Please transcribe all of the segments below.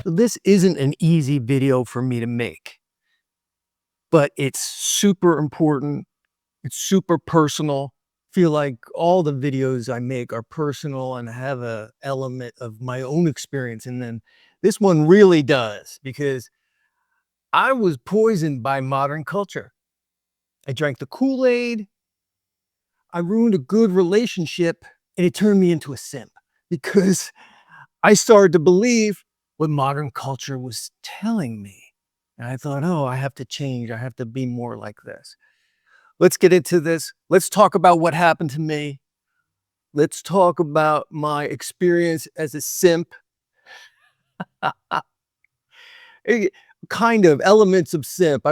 This isn't an easy video for me to make, but it's super important. It's super personal. Feel like all the videos I make are personal and have a element of my own experience. And then this one really does because I was poisoned by modern culture. I drank the Kool-Aid. I ruined a good relationship and it turned me into a simp because I started to believe what modern culture was telling me. And I thought, oh, I have to change. I have to be more like this. Let's get into this. Let's talk about what happened to me. Let's talk about my experience as a simp. Eh, kind of elements of simp.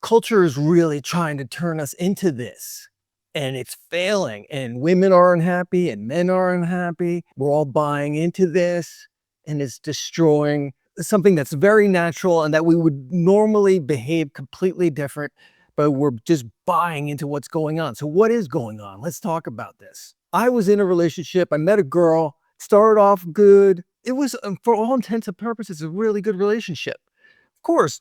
Culture is really trying to turn us into this. And it's failing. And women are unhappy and men are unhappy. We're all buying into this. And it's destroying something that's very natural and that we would normally behave completely different, but we're just buying into what's going on. So what is going on? Let's talk about this. I was in a relationship. I met a girl, started off good. It was, for all intents and purposes, a really good relationship. Of course,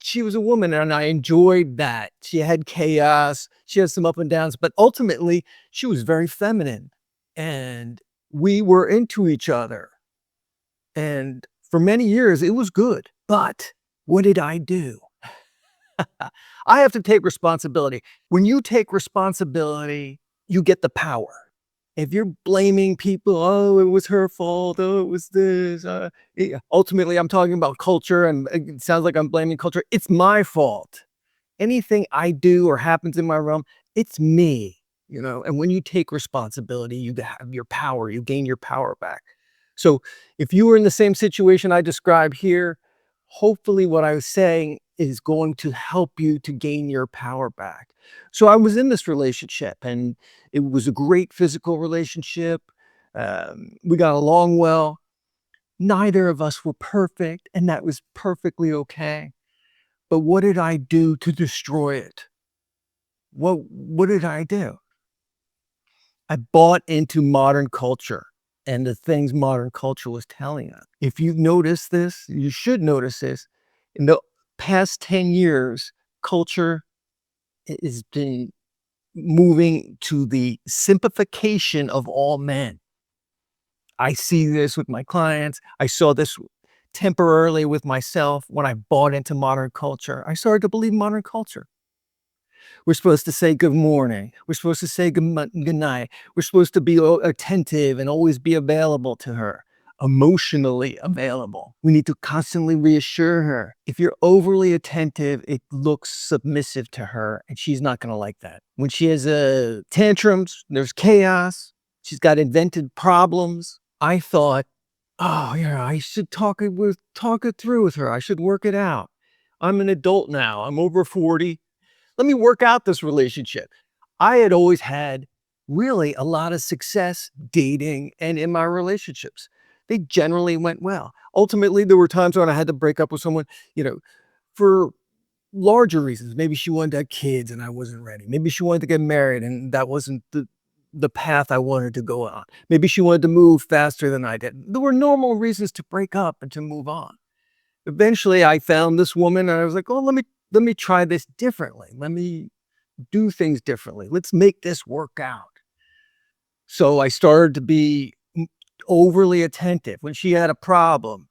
she was a woman and I enjoyed that. She had chaos. She had some up and downs, but ultimately she was very feminine and we were into each other. And for many years, it was good. But what did I do? I have to take responsibility. When you take responsibility, you get the power. If you're blaming people, oh, it was her fault, oh, it was this. Ultimately, I'm talking about culture, and it sounds like I'm blaming culture. It's my fault. Anything I do or happens in my realm, it's me, And when you take responsibility, you have your power, you gain your power back. So if you were in the same situation I described here, hopefully what I was saying is going to help you to gain your power back. So I was in this relationship and it was a great physical relationship. We got along well. Neither of us were perfect, and that was perfectly okay. But what did I do to destroy it? What did I do? I bought into modern culture and the things modern culture was telling us. If you've noticed this, you should notice this. In the past 10 years, culture has been moving to the simplification of all men. I see this with my clients. I saw this temporarily with myself when I bought into modern culture. I started to believe modern culture. We're supposed to say good morning. We're supposed to say good night. We're supposed to be attentive and always be available to her, emotionally available. We need to constantly reassure her. If you're overly attentive, it looks submissive to her, and she's not going to like that. When she has tantrums, there's chaos. She's got invented problems. I thought, oh, yeah, I should talk it through with her. I should work it out. I'm an adult now. I'm over 40. Let me work out this relationship. I had always had really a lot of success dating and in my relationships. They generally went well. Ultimately, there were times when I had to break up with someone, for larger reasons. Maybe she wanted to have kids and I wasn't ready. Maybe she wanted to get married and that wasn't the path I wanted to go on. Maybe she wanted to move faster than I did. There were normal reasons to break up and to move on. Eventually, I found this woman and I was like, oh, let me try this differently. Let me do things differently. Let's make this work out. So I started to be overly attentive. When she had a problem,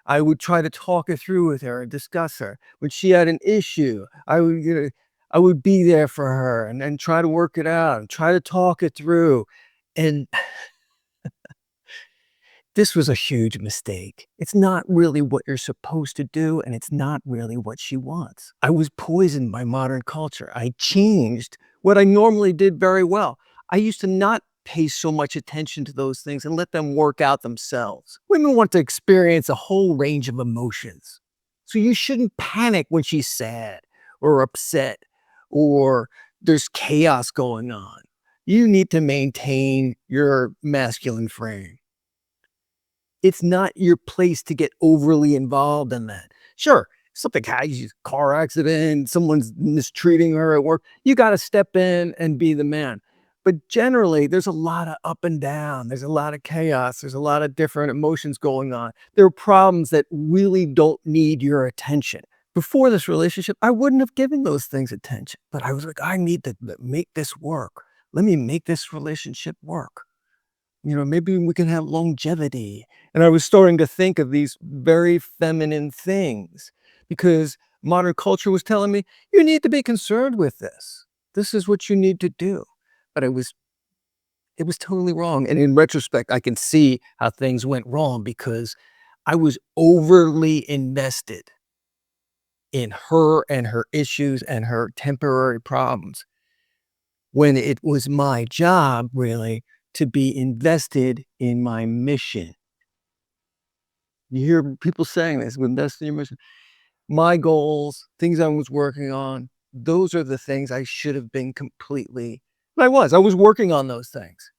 I would try to talk it through with her and discuss her. When she had an issue, I would be there for her and try to work it out and try to talk it through. And this was a huge mistake. It's not really what you're supposed to do, and it's not really what she wants. I was poisoned by modern culture. I changed what I normally did very well. I used to not pay so much attention to those things and let them work out themselves. Women want to experience a whole range of emotions. So you shouldn't panic when she's sad or upset or there's chaos going on. You need to maintain your masculine frame. It's not your place to get overly involved in that. Sure, something happens, a car accident, someone's mistreating her at work. You got to step in and be the man. But generally, there's a lot of up and down. There's a lot of chaos. There's a lot of different emotions going on. There are problems that really don't need your attention. Before this relationship, I wouldn't have given those things attention, but I was like, I need to make this work. Let me make this relationship work. Maybe we can have longevity. And I was starting to think of these very feminine things because modern culture was telling me, you need to be concerned with this. This is what you need to do. But it was totally wrong. And in retrospect, I can see how things went wrong because I was overly invested in her and her issues and her temporary problems when it was my job really to be invested in my mission. You hear people saying this, invest in your mission. My goals, things I was working on, those are the things I should have been completely. I was working on those things.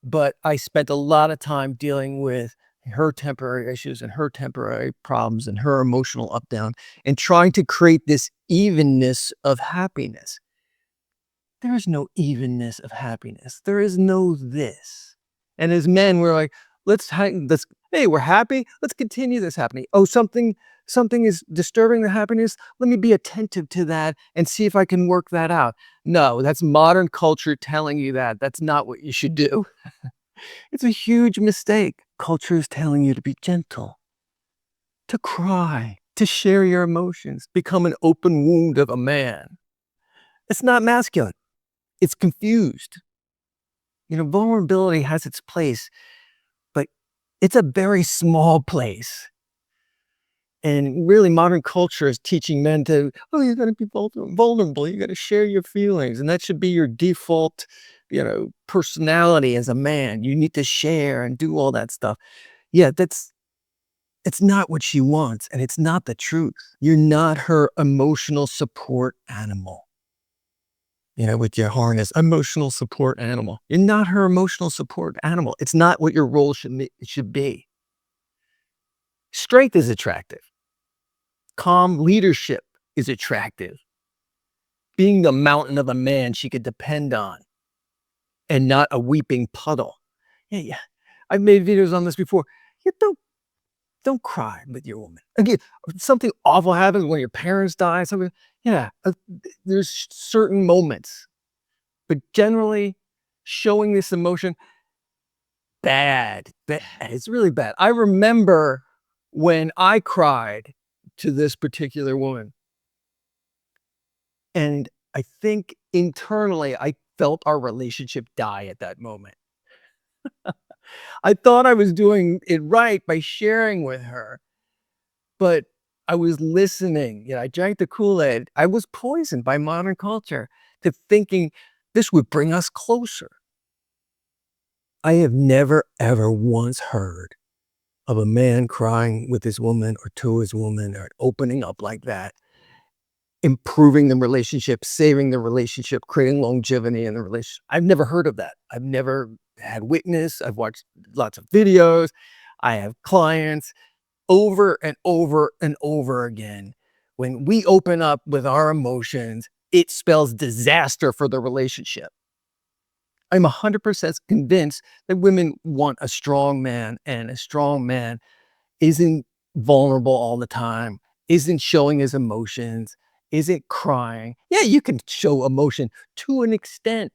But I spent a lot of time dealing with her temporary issues and her temporary problems and her emotional up down and trying to create this evenness of happiness. There is no evenness of happiness. There is no this. And as men, we're like, let's hey, we're happy. Let's continue this happening. Oh, something is disturbing the happiness. Let me be attentive to that and see if I can work that out. No, that's modern culture telling you that. That's not what you should do. It's a huge mistake. Culture is telling you to be gentle, to cry, to share your emotions, become an open wound of a man. It's not masculine. It's confused. Vulnerability has its place, but it's a very small place. And really, modern culture is teaching men to, oh, you got to be vulnerable. You got to share your feelings. And that should be your default, personality as a man. You need to share and do all that stuff. Yeah, it's not what she wants. And it's not the truth. You're not her emotional support animal. With your harness, emotional support animal. You're not her emotional support animal. It's not what your role should be. Strength is attractive. Calm leadership is attractive. Being the mountain of a man she could depend on and not a weeping puddle. Yeah, yeah. I've made videos on this before. You don't cry with your woman. Again, something awful happens when your parents die. Something, yeah. There's certain moments, but generally, showing this emotion, bad. It's really bad. I remember when I cried to this particular woman. And I think internally, I felt our relationship die at that moment. I thought I was doing it right by sharing with her, but I was listening. I drank the Kool-Aid. I was poisoned by modern culture to thinking this would bring us closer. I have never, ever once heard of a man crying with his woman or to his woman or opening up like that, improving the relationship, saving the relationship, creating longevity in the relationship. I've never heard of that. I've never had witness. I've watched lots of videos. I have clients over and over and over again. When we open up with our emotions, it spells disaster for the relationship. I'm 100% convinced that women want a strong man, and a strong man isn't vulnerable all the time, isn't showing his emotions, isn't crying. Yeah, you can show emotion to an extent,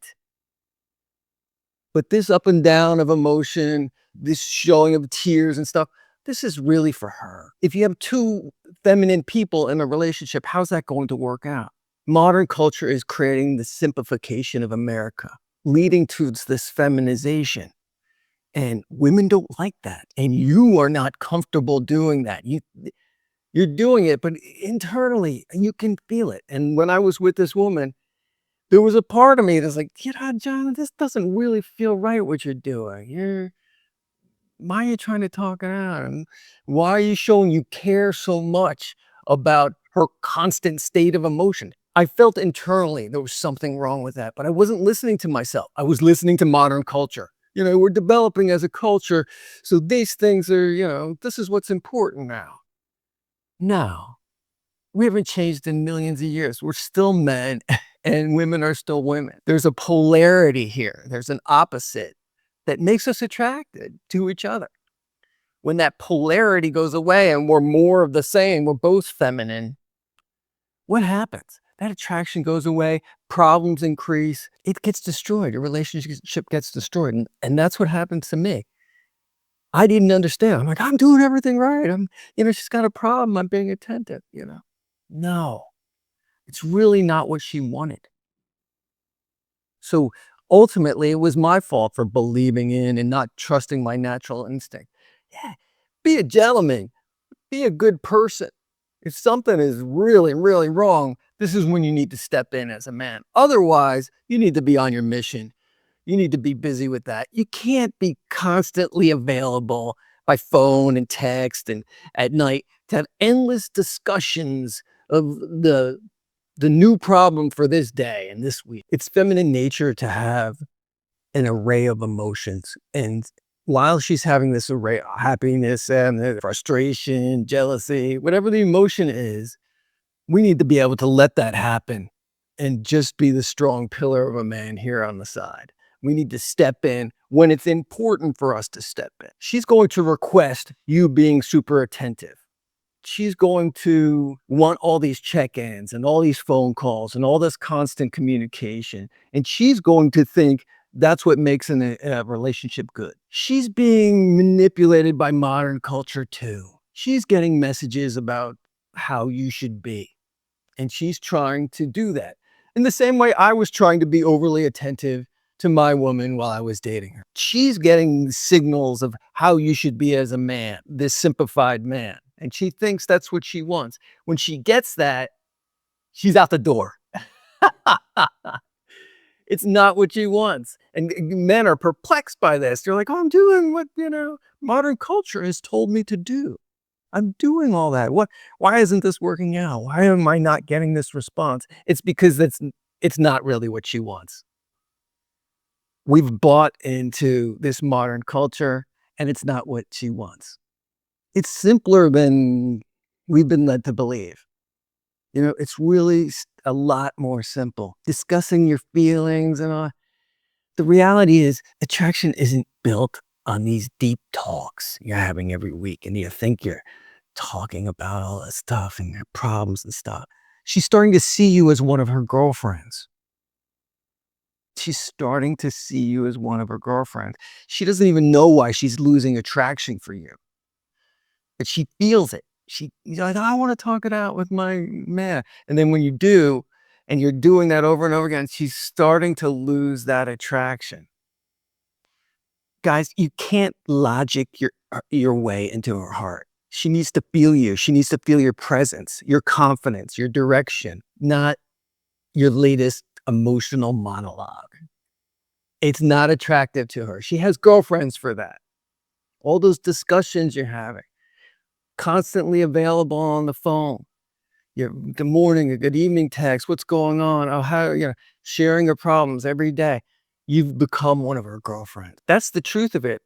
but this up and down of emotion, this showing of tears and stuff, this is really for her. If you have two feminine people in a relationship, how's that going to work out? Modern culture is creating the simplification of America, leading to this feminization. And women don't like that. And you are not comfortable doing that. You're doing it, but internally you can feel it. And when I was with this woman, there was a part of me that's like, John, this doesn't really feel right what you're doing. Why are you trying to talk it out? And why are you showing you care so much about her constant state of emotion? I felt internally there was something wrong with that, but I wasn't listening to myself. I was listening to modern culture. We're developing as a culture. So these things are, this is what's important now. No, we haven't changed in millions of years. We're still men and women are still women. There's a polarity here. There's an opposite that makes us attracted to each other. When that polarity goes away and we're more of the same, we're both feminine, what happens? That attraction goes away, problems increase, it gets destroyed. Your relationship gets destroyed. And that's what happened to me. I didn't understand. I'm like, I'm doing everything right. She's got a problem. I'm being attentive. No, it's really not what she wanted. So ultimately, it was my fault for believing in and not trusting my natural instinct. Yeah, be a gentleman, be a good person. If something is really, really wrong, this is when you need to step in as a man. Otherwise, you need to be on your mission. You need to be busy with that. You can't be constantly available by phone and text and at night to have endless discussions of the new problem for this day and this week. It's feminine nature to have an array of emotions. And while she's having this array of happiness and frustration, jealousy, whatever the emotion is, we need to be able to let that happen and just be the strong pillar of a man here on the side. We need to step in when it's important for us to step in. She's going to request you being super attentive. She's going to want all these check-ins and all these phone calls and all this constant communication. And she's going to think that's what makes a relationship good. She's being manipulated by modern culture too. She's getting messages about how you should be. And she's trying to do that. In the same way I was trying to be overly attentive to my woman while I was dating her. She's getting signals of how you should be as a man, this simplified man. And she thinks that's what she wants. When she gets that, she's out the door. It's not what she wants. And men are perplexed by this. They're like, oh, I'm doing what, modern culture has told me to do. I'm doing all that. Why isn't this working out? Why am I not getting this response? It's because it's not really what she wants. We've bought into this modern culture and it's not what she wants. It's simpler than we've been led to believe. It's really a lot more simple. Discussing your feelings and all. The reality is attraction isn't built on these deep talks you're having every week. And you think you're talking about all this stuff and their problems and stuff. She's starting to see you as one of her girlfriends. She's starting to see you as one of her girlfriends. She doesn't even know why she's losing attraction for you. But she feels it. You're like, I want to talk it out with my man. And then when you do, and you're doing that over and over again, she's starting to lose that attraction. Guys, you can't logic your way into her heart. She needs to feel you. She needs to feel your presence, your confidence, your direction, not your latest emotional monologue. It's not attractive to her. She has girlfriends for that. All those discussions you're having, constantly available on the phone. Good morning, a good evening text. What's going on? Oh, sharing her problems every day. You've become one of her girlfriends. That's the truth of it.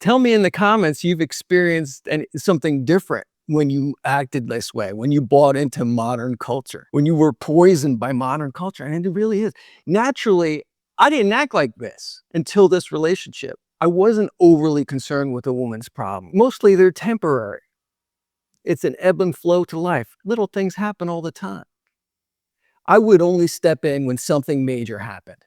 Tell me in the comments you've experienced something different when you acted this way, when you bought into modern culture, when you were poisoned by modern culture. And it really is. Naturally, I didn't act like this until this relationship. I wasn't overly concerned with a woman's problem. Mostly they're temporary. It's an ebb and flow to life. Little things happen all the time. I would only step in when something major happened.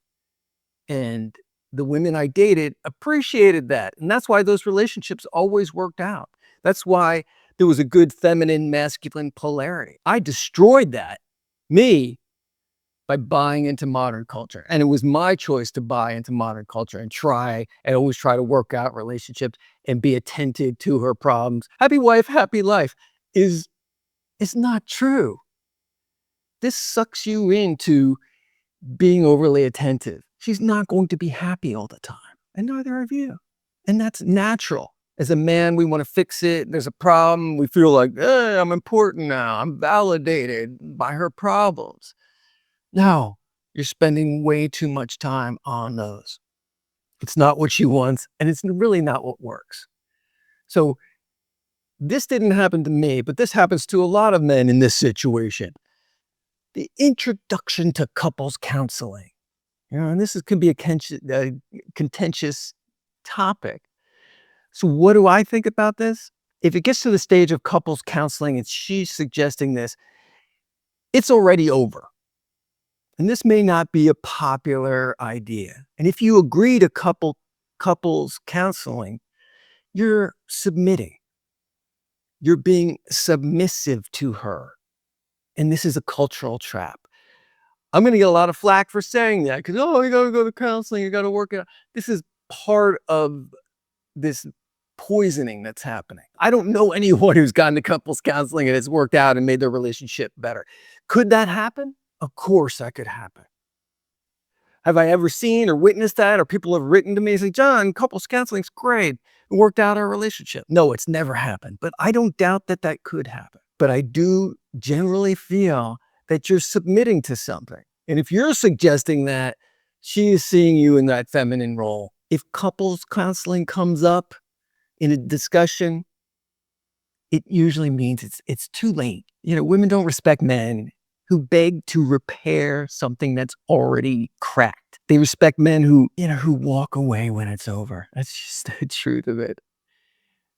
And the women I dated appreciated that. And that's why those relationships always worked out. That's why there was a good feminine, masculine polarity. I destroyed that, me, by buying into modern culture. And it was my choice to buy into modern culture and always try to work out relationships and be attentive to her problems. Happy wife, happy life is not true. This sucks you into being overly attentive. She's not going to be happy all the time, and neither are you. And that's natural. As a man, we want to fix it. There's a problem. We feel like, I'm important now. I'm validated by her problems. No, you're spending way too much time on those. It's not what she wants, and it's really not what works. So this didn't happen to me, but this happens to a lot of men in this situation. The introduction to couples counseling. And this could be a contentious topic. So what do I think about this? If it gets to the stage of couples counseling and she's suggesting this, it's already over. And this may not be a popular idea. And if you agree to couples counseling, you're submitting. You're being submissive to her. And this is a cultural trap. I'm going to get a lot of flack for saying that because, oh, you got to go to counseling, you got to work it out. This is part of this poisoning that's happening. I don't know anyone who's gotten to couples counseling and it's worked out and made their relationship better. Could that happen? Of course that could happen. Have I ever seen or witnessed that? Or people have written to me and say, John, couples counseling's great. It worked out our relationship. No, it's never happened. But I don't doubt that that could happen. But I do generally feel that you're submitting to something. And if you're suggesting that she is seeing you in that feminine role, if couples counseling comes up in a discussion, it usually means it's too late. Women don't respect men who beg to repair something that's already cracked. They respect men who walk away when it's over. That's just the truth of it.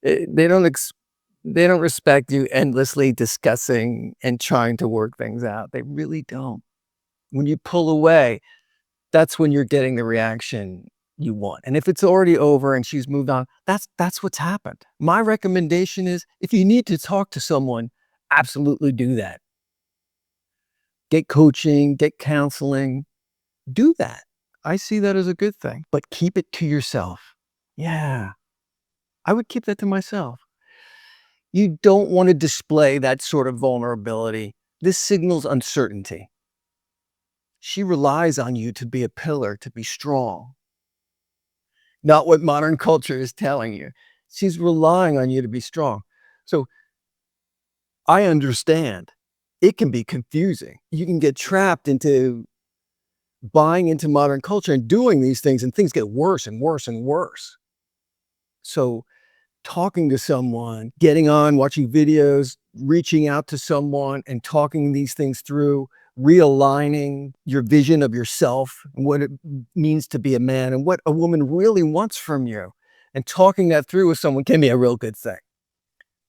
They don't respect you endlessly discussing and trying to work things out. They really don't. When you pull away, that's when you're getting the reaction you want. And if it's already over and she's moved on, that's what's happened. My recommendation is if you need to talk to someone, absolutely do that. Get coaching, get counseling, do that. I see that as a good thing, but keep it to yourself. Yeah, I would keep that to myself. You don't want to display that sort of vulnerability. This signals uncertainty. She relies on you to be a pillar, to be strong. Not what modern culture is telling you. She's relying on you to be strong. So I understand it can be confusing. You can get trapped into buying into modern culture and doing these things, and things get worse and worse and worse. So talking to someone, getting on, watching videos, reaching out to someone and talking these things through, realigning your vision of yourself and what it means to be a man and what a woman really wants from you, and talking that through with someone can be a real good thing.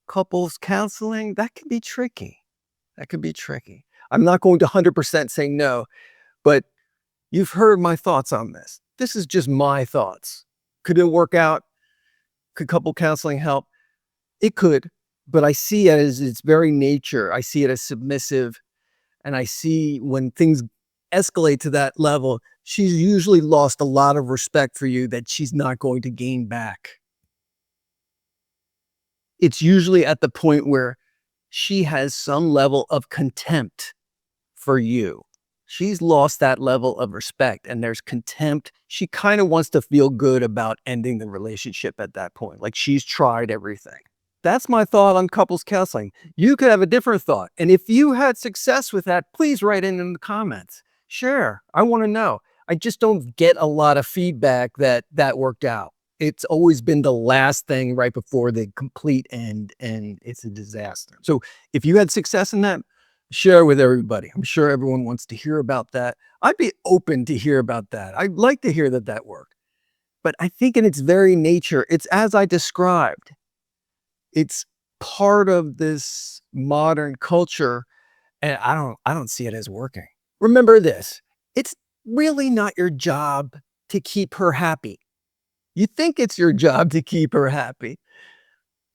Couples counseling, that can be tricky. That could be tricky. I'm not going to 100% say no, but you've heard my thoughts on this. This is just my thoughts. Could it work out? Could couple counseling help? It could, but I see it as its very nature. I see it as submissive. And I see when things escalate to that level, she's usually lost a lot of respect for you that she's not going to gain back. It's usually at the point where she has some level of contempt for you. She's lost that level of respect and there's contempt. She kind of wants to feel good about ending the relationship at that point. Like she's tried everything. That's my thought on couples counseling. You could have a different thought. And if you had success with that, please write in the comments. Share. I want to know. I just don't get a lot of feedback that worked out. It's always been the last thing right before the complete end, and it's a disaster. So if you had success in that, share with everybody. I'm sure everyone wants to hear about that. I'd be open to hear about that. I'd like to hear that worked. But I think in its very nature, it's as I described. It's part of this modern culture, and I don't see it as working. Remember this, it's really not your job to keep her happy. You think it's your job to keep her happy.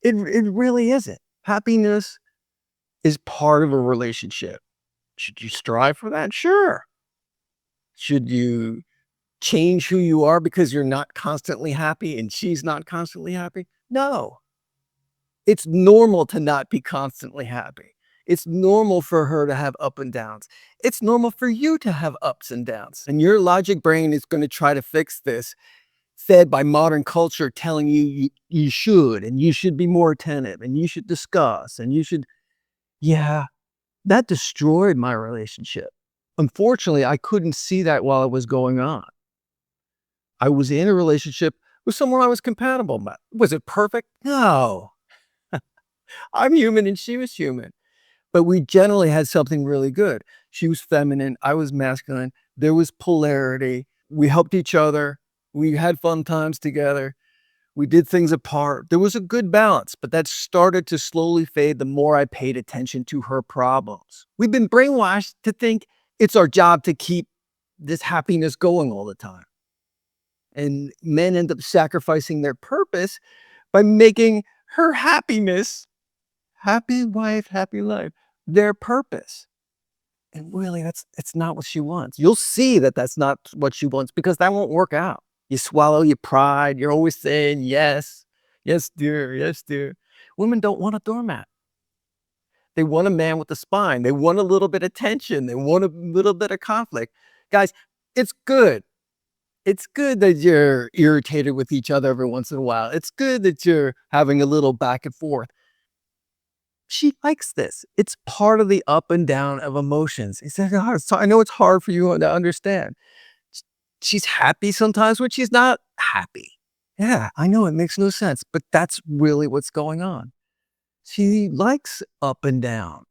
It really isn't. Happiness is part of a relationship. Should you strive for that? Sure. Should you change who you are because you're not constantly happy and she's not constantly happy? No. It's normal to not be constantly happy. It's normal for her to have up and downs. It's normal for you to have ups and downs. And your logic brain is going to try to fix this, fed by modern culture telling you should, and you should be more attentive, and you should discuss, and you should. Yeah, that destroyed my relationship. Unfortunately, I couldn't see that while it was going on. I was in a relationship with someone I was compatible with. Was it perfect? No. I'm human and she was human. but we generally had something really good. She was feminine, I was masculine. There was polarity. We helped each other. We had fun times together. We did things apart. There was a good balance, but that started to slowly fade the more I paid attention to her problems. We've been brainwashed to think it's our job to keep this happiness going all the time. And men end up sacrificing their purpose by making her happiness, happy wife, happy life, their purpose. And really, it's not what she wants. You'll see that that's not what she wants because that won't work out. You swallow your pride. You're always saying yes, yes, dear, yes, dear. Women don't want a doormat. They want a man with a spine. They want a little bit of tension. They want a little bit of conflict. Guys, it's good. It's good that you're irritated with each other every once in a while. It's good that you're having a little back and forth. She likes this. It's part of the up and down of emotions. He said, "Oh, I know it's hard for you to understand." Sh- She's happy sometimes when she's not happy. Yeah, I know it makes no sense, but that's really what's going on. She likes up and down.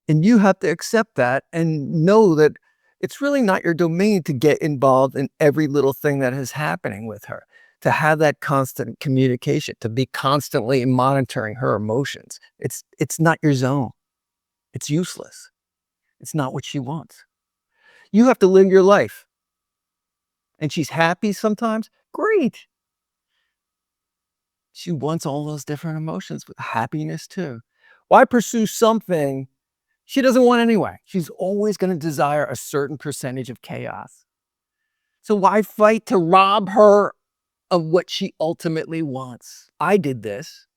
And you have to accept that and know that it's really not your domain to get involved in every little thing that is happening with her, to have that constant communication, to be constantly monitoring her emotions. It's not your zone. It's useless. It's not what she wants. You have to live your life. And she's happy sometimes. Great. She wants all those different emotions with happiness too. Why pursue something she doesn't want anyway? She's always going to desire a certain percentage of chaos. So why fight to rob her of what she ultimately wants? I did this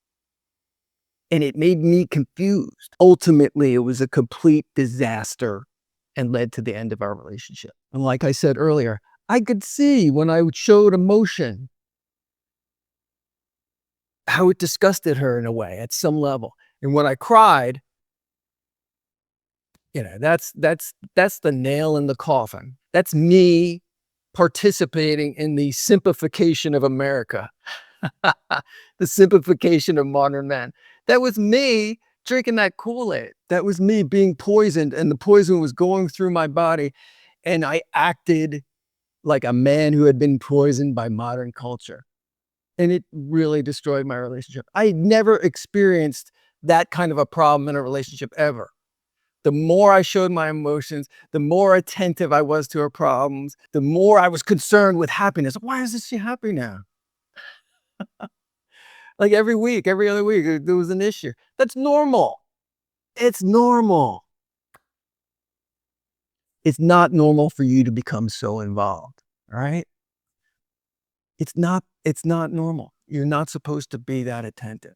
and it made me confused. Ultimately, it was a complete disaster and led to the end of our relationship. And like I said earlier, I could see when I showed emotion how it disgusted her in a way at some level. And when I cried, that's the nail in the coffin. That's me participating in the simplification of America, the simplification of modern men. That was me drinking that Kool-Aid. That was me being poisoned, and the poison was going through my body, and I acted like a man who had been poisoned by modern culture. And it really destroyed my relationship. I never experienced that kind of a problem in a relationship ever. The more I showed my emotions, the more attentive I was to her problems, the more I was concerned with happiness. Why isn't she happy now? Like every week, every other week, there was an issue. That's normal. It's normal. It's not normal for you to become so involved. All right. It's not normal. You're not supposed to be that attentive.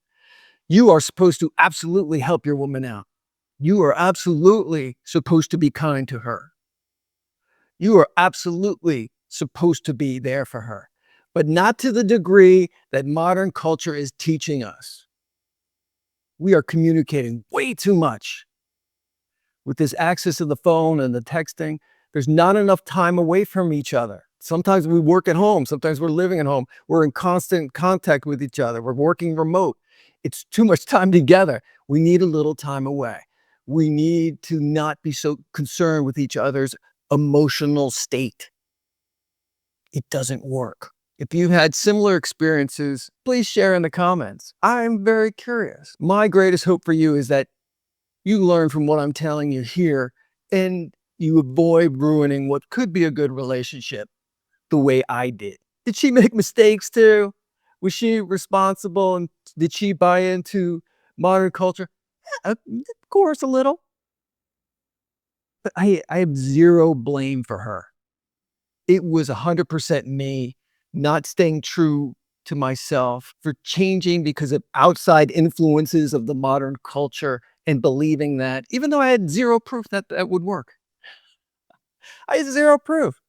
You are supposed to absolutely help your woman out. You are absolutely supposed to be kind to her. You are absolutely supposed to be there for her, but not to the degree that modern culture is teaching us. We are communicating way too much with this access to the phone and the texting. There's not enough time away from each other. Sometimes we work at home. Sometimes we're living at home. We're in constant contact with each other. We're working remote. It's too much time together. We need a little time away. We need to not be so concerned with each other's emotional state. It doesn't work. If you've had similar experiences, please share in the comments. I'm very curious. My greatest hope for you is that you learn from what I'm telling you here and you avoid ruining what could be a good relationship the way I did. Did she make mistakes too? Was she responsible and did she buy into modern culture? Yeah, of course, a little. But I have zero blame for her. It was 100% me not staying true to myself, for changing because of outside influences of the modern culture and believing that, even though I had zero proof that that would work. I had zero proof.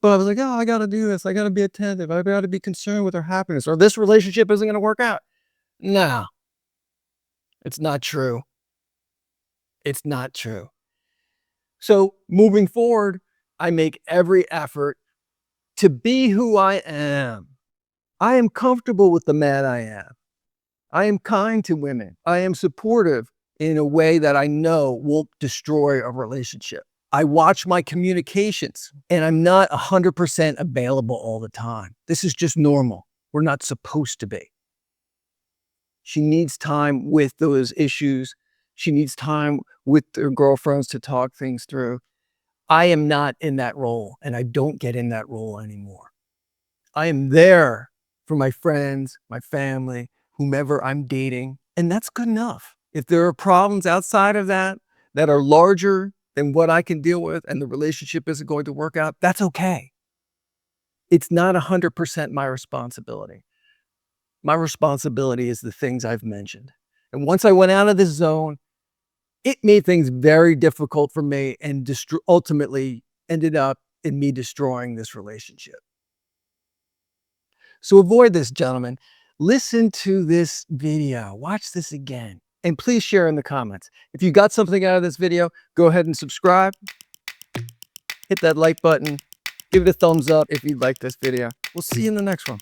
But I was like, oh, I got to do this. I got to be attentive. I got to be concerned with her happiness, or this relationship isn't going to work out. No, it's not true. It's not true. So moving forward, I make every effort to be who I am. I am comfortable with the man I am. I am kind to women. I am supportive. in a way that I know will destroy a relationship. I watch my communications, and I'm not 100% available all the time. This is just normal. We're not supposed to be. She needs time with those issues. She needs time with her girlfriends to talk things through. I am not in that role, and I don't get in that role anymore. I am there for my friends, my family, whomever I'm dating, and that's good enough. If there are problems outside of that that are larger than what I can deal with and the relationship isn't going to work out, that's okay. It's not 100% my responsibility. My responsibility is the things I've mentioned. And once I went out of this zone, it made things very difficult for me and ultimately ended up in me destroying this relationship. So avoid this, gentlemen. Listen to this video. Watch this again. And please share in the comments. If you got something out of this video, go ahead and subscribe. Hit that like button. Give it a thumbs up if you like this video. We'll see you in the next one.